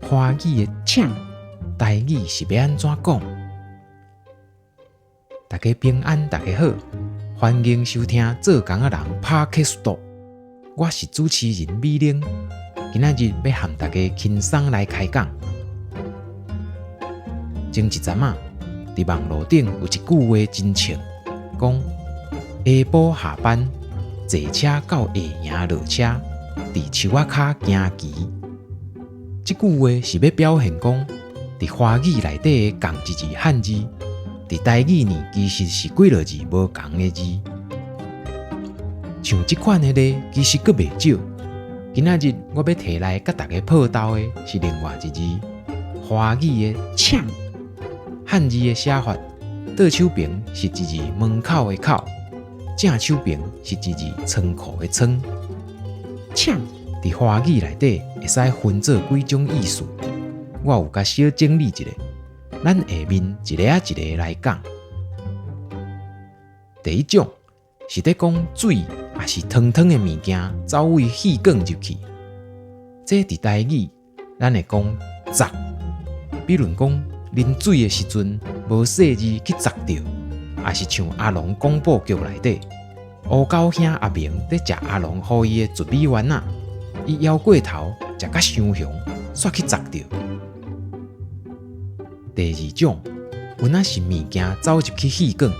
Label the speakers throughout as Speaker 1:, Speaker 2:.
Speaker 1: 华语的呛，台语是要安怎讲？大家平安，大家好，欢迎收听《做工的人》Podcast。我是主持人美玲，今仔日要和大家轻松来开讲。前一阵啊，伫网络顶有一句话真笑，讲下晡下班，坐车到下营落车，伫树仔骹行棋。这句话是要表现讲，伫华语内底的共一字汉字，伫台语呢其实是几落字无同的字。像这款的咧，其实佫袂少。今仔日我要提来甲大家报道的是另外一字，华语的呛。汉字的写法，倒手边是一字门口的口，正手边是一字仓库的仓。呛伫华语内底会使分做几种意思，我有甲小整理一下，咱下面一个一个来讲。第一种是在讲水也是汤汤的物件走位气管入去，这伫台语咱会讲砸，比如讲啉水的时阵无细字去砸着，也是像阿龙广播剧内底乌狗兄阿明在食阿龙予伊的糯米丸啊，伊咬过头食甲伤香，煞去砸着。第二种有那是物件走入去气管，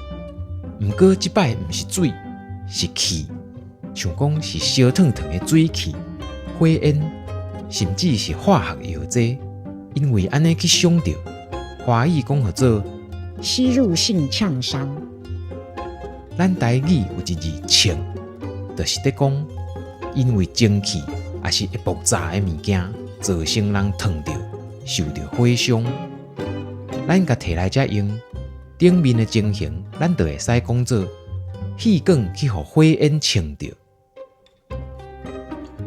Speaker 1: 毋过即摆毋是水，是气，像讲是烧烫烫的水气、火焰，甚至是化学药剂，因为安尼去伤着。华语讲叫做
Speaker 2: 吸入性呛伤。
Speaker 1: 咱台语有一字呛，就是在讲，因为蒸汽也是会爆炸的物件，造成人烫着、受着火伤。咱甲摕来遮用，顶面的情形，咱就会使讲做气管去互火焰呛着。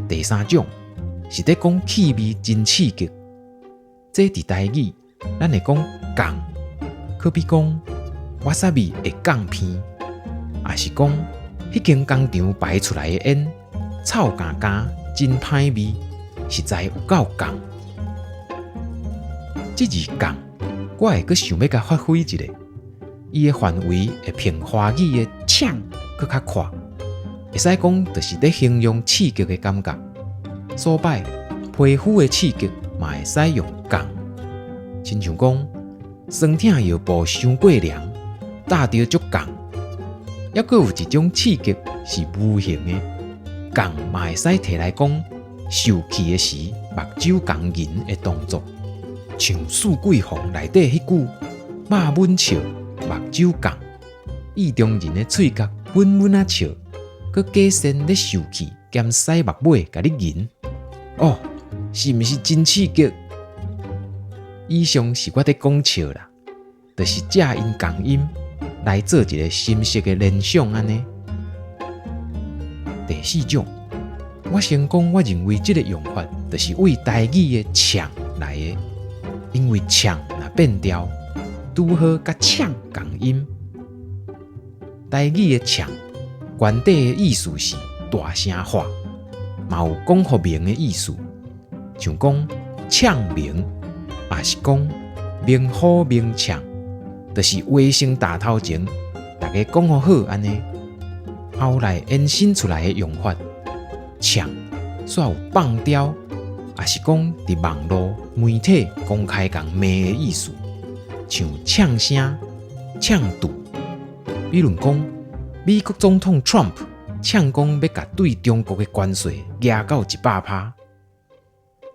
Speaker 1: 第三种是在讲气味真刺激，这伫台语咱会讲降，可比讲瓦萨米会降片，也是讲迄间工厂排出来的烟臭干干，真歹味，实在有够降。这字降，我会阁想要甲发挥一下，伊的范围会偏华语的呛阁较宽，会使讲就是在形容刺激的感觉。所摆皮肤的刺激嘛会使用降。亲像讲，酸痛药布伤过凉，打着足降。抑阁有一种刺激是无形的，降嘛会使摕来讲，受气的时目睭降银的动作，像《四季风》内底迄句“肉吻笑，目睭降”，意中人的喙角稳稳啊笑，佮假身咧受气兼使目尾甲你银。哦，是毋是真刺激？以上是我在讲笑啦，就是借因共音来做一个深色的联想安尼。第四种，我先讲，我认为这个用法就是为台语的呛来的，因为呛若变调，拄好甲呛共音。台语的呛，原底的意思是大声话，嘛有讲互明的意思，像讲呛明。也是讲明好明呛，就是话声大头前，大家讲好好安尼。后来延伸出来的用法，呛煞有放刁，也是讲伫网络媒体公开讲骂的意思，像呛声、呛赌。比如讲，美国总统 Trump 呛讲要甲对中国的关税压到100%，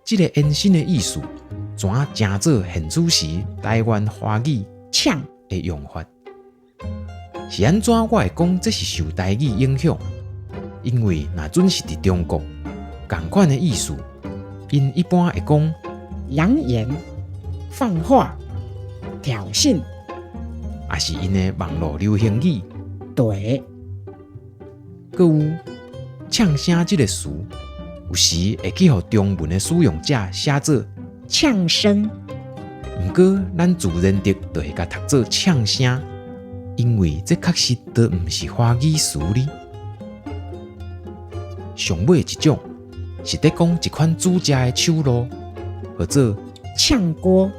Speaker 1: 这个延伸的意思。怎正做现此时台湾华语呛的用法？是安怎？我会讲这是受台语影响，因为若准是伫中国，同款的意思，因一般会讲
Speaker 2: 扬言、放话、挑衅，
Speaker 1: 也是因的网络流行语。
Speaker 2: 对，
Speaker 1: 阁有呛声这个词，有时会去互中文的使用者写做。
Speaker 2: 呛声，
Speaker 1: 毋过咱自然的就会甲读做呛声，因为这确实都毋是华语词哩。上尾一种是在讲一款煮食的手路，叫做
Speaker 2: 炝锅，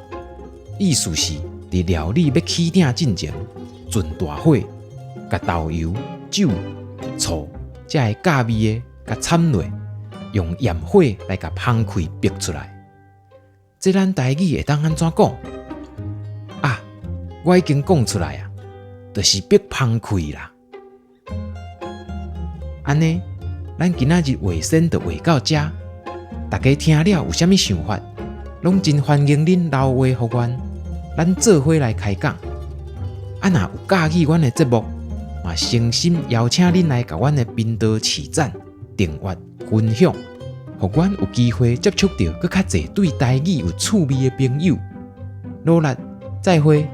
Speaker 1: 意思是伫料理要起鼎进前，准大火，甲豆油、酒、醋，才会加味的，甲掺落，用焰火来甲烘开逼出来。这咱台语会当安怎讲？啊，我已经讲出来啊，就是逼烘开啦。安尼，咱今仔日话先就话到这，大家听了有啥物想法？拢真欢迎恁留话互阮，咱做伙来开讲。啊，若有喜欢阮的节目，嘛诚心邀请恁来甲阮的频道试赞、订阅、分享，互阮有机会接触到更较侪对台语有趣味的朋友。努力，再会。